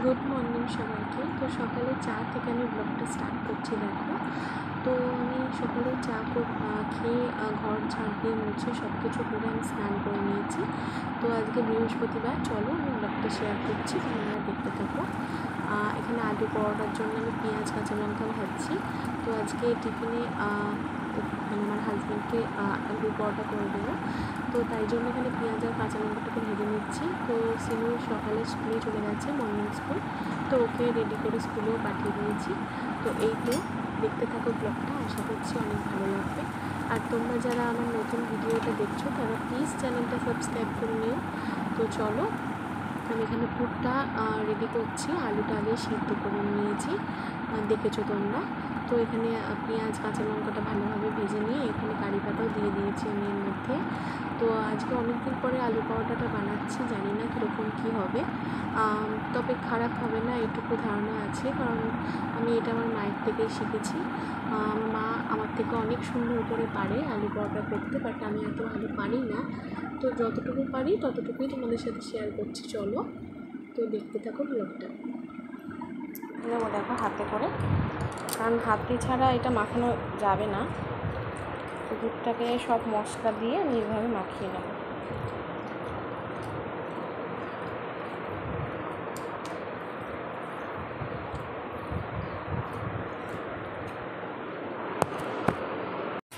Good morning সবাইকে। তো সকালে চা থেকে আমি ব্লগটা স্টার্ট করছি। দেখো, তো আমি সকালে চা খেয়ে ঘর ঝাড় দিয়ে মুছে সব কিছু করে আমি স্নান করে নিয়েছি। তো আজকে বৃহস্পতিবার, চলো আমি ব্লগটা শেয়ার করছি, তোমরা দেখতে থাকো। এখানে আলু পরোটার জন্য আমি পেঁয়াজ কাঁচা লঙ্কা ভাজছি। তো আজকে টিফিনে আমার হাজব্যান্ডকে আলু পরোটা করে দেবো, তো তাই জন্য এখানে পেঁয়াজ আর কাঁচা লঙ্কাটাকে ভেজে নিচ্ছি। তো সিনু সকালে স্কুলে চলে গেছে, মর্নিং স্কুল, তো ওকে রেডি করে স্কুলেও পাঠিয়ে দিয়েছি। তো এই তো দেখতে থাকো ব্লগটা, আশা করছি অনেক ভালো লাগবে। আর তোমরা যারা আমার নতুন ভিডিওটা দেখছো তারা প্লিজ চ্যানেলটা সাবস্ক্রাইব করে নিও। তো চলো, আমি এখানে পুরটা রেডি করছি। আলুটা আগে সিদ্ধ করে নিয়েছি, দেখেছো তোমরা। তো এখানে পেঁয়াজ কাঁচা লঙ্কাটা ভালোভাবে ভেজে নিয়ে এখানে কারি পাতাও দিয়ে দিয়েছি আমি এর মধ্যে। তো আজকে অনেক দিন পরে আলু পরোটাটা বানাচ্ছি, জানি না কীরকম কী হবে, তবে খারাপ হবে না এটুকু ধারণা আছে, কারণ আমি এটা আমার মায়ের থেকেই শিখেছি। আমার মা আমার থেকে অনেক সুন্দর করে পারে আলু পরোটা করতে, বাট আমি এত ভালো পারি না। তো যতটুকু পারি ততটুকুই তোমাদের সাথে শেয়ার করছি, চলো। তো দেখতে থাকো ব্লগটা। নেবো দেখো হাতে করে, কারণ হাতে ছাড়া এটা মাখানো যাবে না। তো দুধটাকে সব মশলা দিয়ে আমি এইভাবে মাখিয়ে নেব।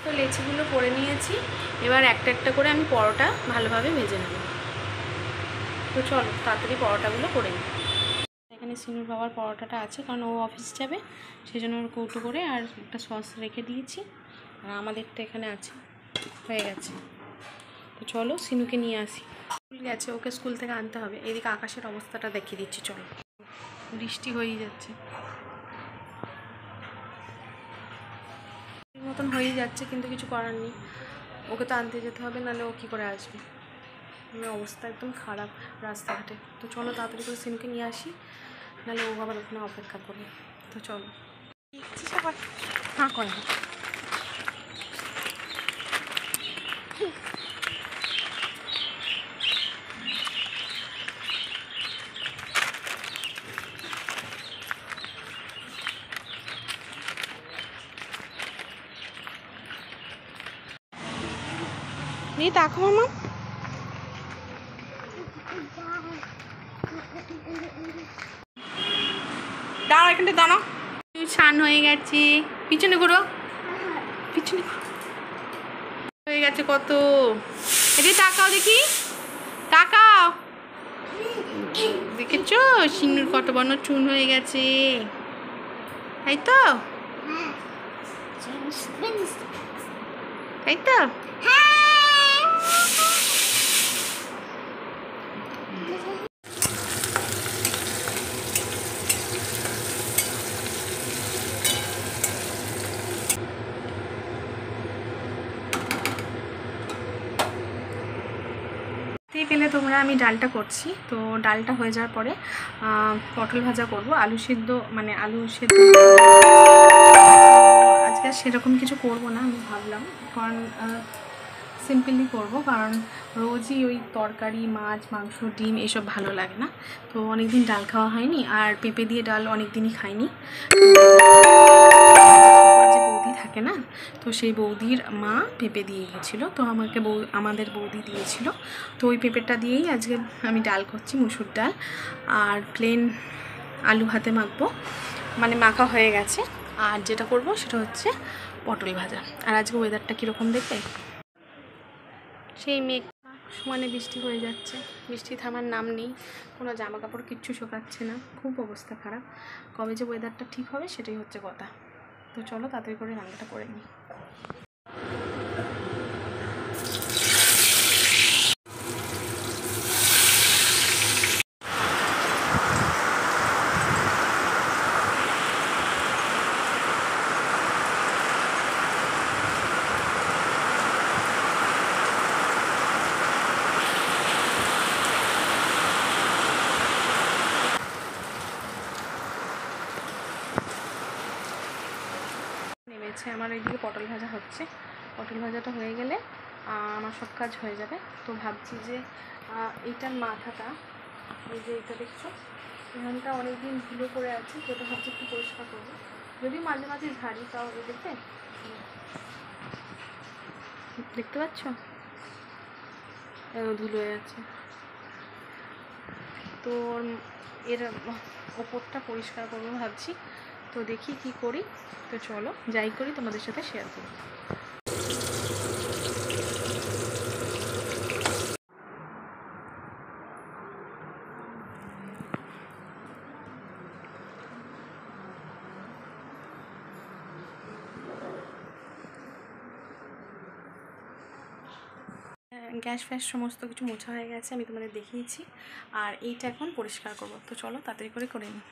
তো লেচিগুলো করে নিয়েছি, এবার একটা একটা করে আমি পরোটা ভালোভাবে ভেজে নেব। তো চলো তাড়াতাড়ি পরোটাগুলো করে নিই। এখানে সিনুর বাবার পরোটাটা আছে, কারণ ও অফিস যাবে, সেই জন্য ওর কৌটো করে আর একটা সস রেখে দিয়েছি, আর আমাদেরটা এখানে আছে, হয়ে গেছে। তো চলো সিনুকে নিয়ে আসি। স্কুল গেছে, ওকে স্কুল থেকে আনতে হবে। এদিকে আকাশের অবস্থাটা দেখিয়ে দিচ্ছি, চলো। বৃষ্টি হয়েই যাচ্ছে, মতন হয়েই যাচ্ছে, কিন্তু কিছু করার নেই, ওকে তো আনতে যেতে হবে, নাহলে ও কী করে আসবে। আমার অবস্থা একদম খারাপ রাস্তাঘাটে। তো চলো তাড়াতাড়ি করে সিনুকে নিয়ে আসি, নাহলে ও আবার ওখানে অপেক্ষা করবে। তো চলো। হ্যাঁ করে নি দেখো মামা, দাঁড়াও এখানটা দাঁড়াও। স্নান হয়ে গেছে, পিছনে ঘুরো, পিছনে হয়ে গেছে কত। এটি তাকাও দেখি, তাকাও, দেখেছো সিনুর কত বড় চুন হয়ে গেছে, তাই তো, তাই তো। পেলে তোমরা, আমি ডালটা করছি। তো ডালটা হয়ে যাওয়ার পরে পটল ভাজা করব, আলু সেদ্ধ, মানে আলু সেদ্ধ। আজকে সেরকম কিছু করব না, আমি ভাবলাম, কারণ সিম্পলি করব, কারণ রোজই ওই তরকারি মাছ মাংস ডিম এসব ভালো লাগে না। তো অনেক দিন ডাল খাওয়া হয়নি, আর পেঁপে দিয়ে ডাল অনেক দিনই খাইনি। যে বৌদি থাকে না, তো সেই বৌদির মা পেঁপে দিয়ে গেছিলো, তো আমাদের বৌদি দিয়েছিল। তো ওই পেঁপেটা দিয়েই আজকে আমি ডাল করছি, মুসুর ডাল। আর প্লেন আলু ভাতে মাখবো, মানে মাখা হয়ে গেছে। আর যেটা করব সেটা হচ্ছে পটল ভাজা। আর আজকে ওয়েদারটা কীরকম দেখবে, সেই মেঘ সমানে বৃষ্টি হয়ে যাচ্ছে, বৃষ্টি থামার নাম নেই, কোনো জামা কাপড় কিচ্ছু শোকাচ্ছে না, খুব অবস্থা খারাপ। কবে যে ওয়েদারটা ঠিক হবে সেটাই হচ্ছে কথা। তো চলো তাড়াতাড়ি করে রান্নাটা করে নিই। আমার এইদিকে পটল ভাজা হচ্ছে, পটল ভাজাটা হয়ে গেলে আমার সব কাজ হয়ে যাবে। তো ভাবছি যে এইটার মাথাটা, এই যে এইটা দেখছো, এখানটা অনেকদিন ধুলো করে আছে, যেটা ভাবছি একটু পরিষ্কার করবো, যদি মাঝে মাঝে ঝাড়ি তাও এদেরকে দেখতে পাচ্ছ ধুলো হয়ে আছে। তো এর ওপরটা পরিষ্কার করবো ভাবছি, তো দেখি কি করি। তো চলো যাই করি তোমাদের সাথে শেয়ার করি। গ্যাস ফ্যাস সমস্ত কিছু মোছা হয়ে গেছে, আমি তোমাদের দেখিয়েছি। আর এইটা এখন পরিষ্কার করব, তো চলো তাড়াতাড়ি করে নিই।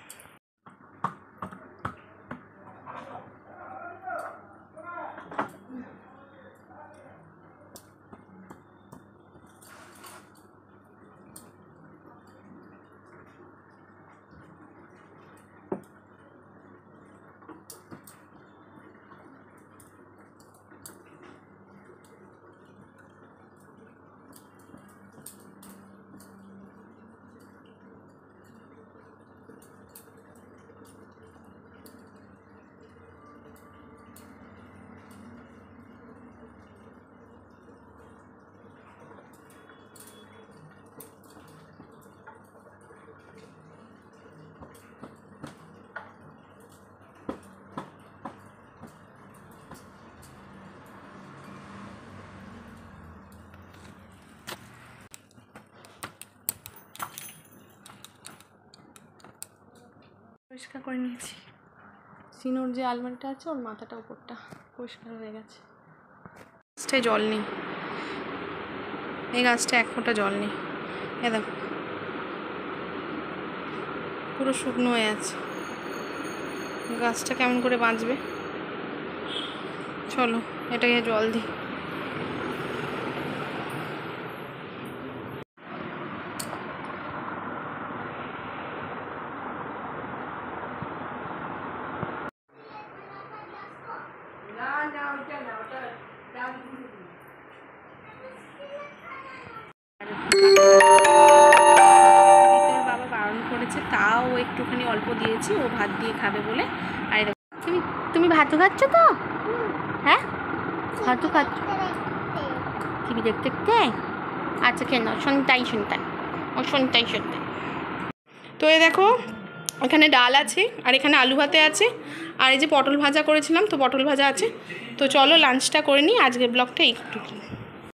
পরিষ্কার করে নিয়েছি। সিনোর যে আলমারিটা আছে ওর মাথাটা উপরটা পরিষ্কার হয়ে গেছে। গাছটায় জল নেই, এই গাছটা এক ফোঁটা জল নেই, এ দেখো পুরো শুকনো হয়ে আছে। গাছটা কেমন করে বাঁচবে, চলো এটাকে জল দিই। বাবা বারণ করেছে, তাও একটুখানি অল্প দিয়েছি, ও ভাত দিয়ে খাবে বলে। আর তুমি তুমি ভাতও খাচ্ছ তো? হ্যাঁ ভাতও খাচ্ছ, টিভি দেখতে দেখতে? আচ্ছা কেন শুনতাই ও শুনতাই। তো এই দেখো এখানে ডাল আছে, আর এখানে আলু ভাতে আছে, আর এই যে পটল ভাজা করেছিলাম, তো পটল ভাজা আছে। তো চলো লাঞ্চটা করে নিই, আজকের ব্লগটা একটু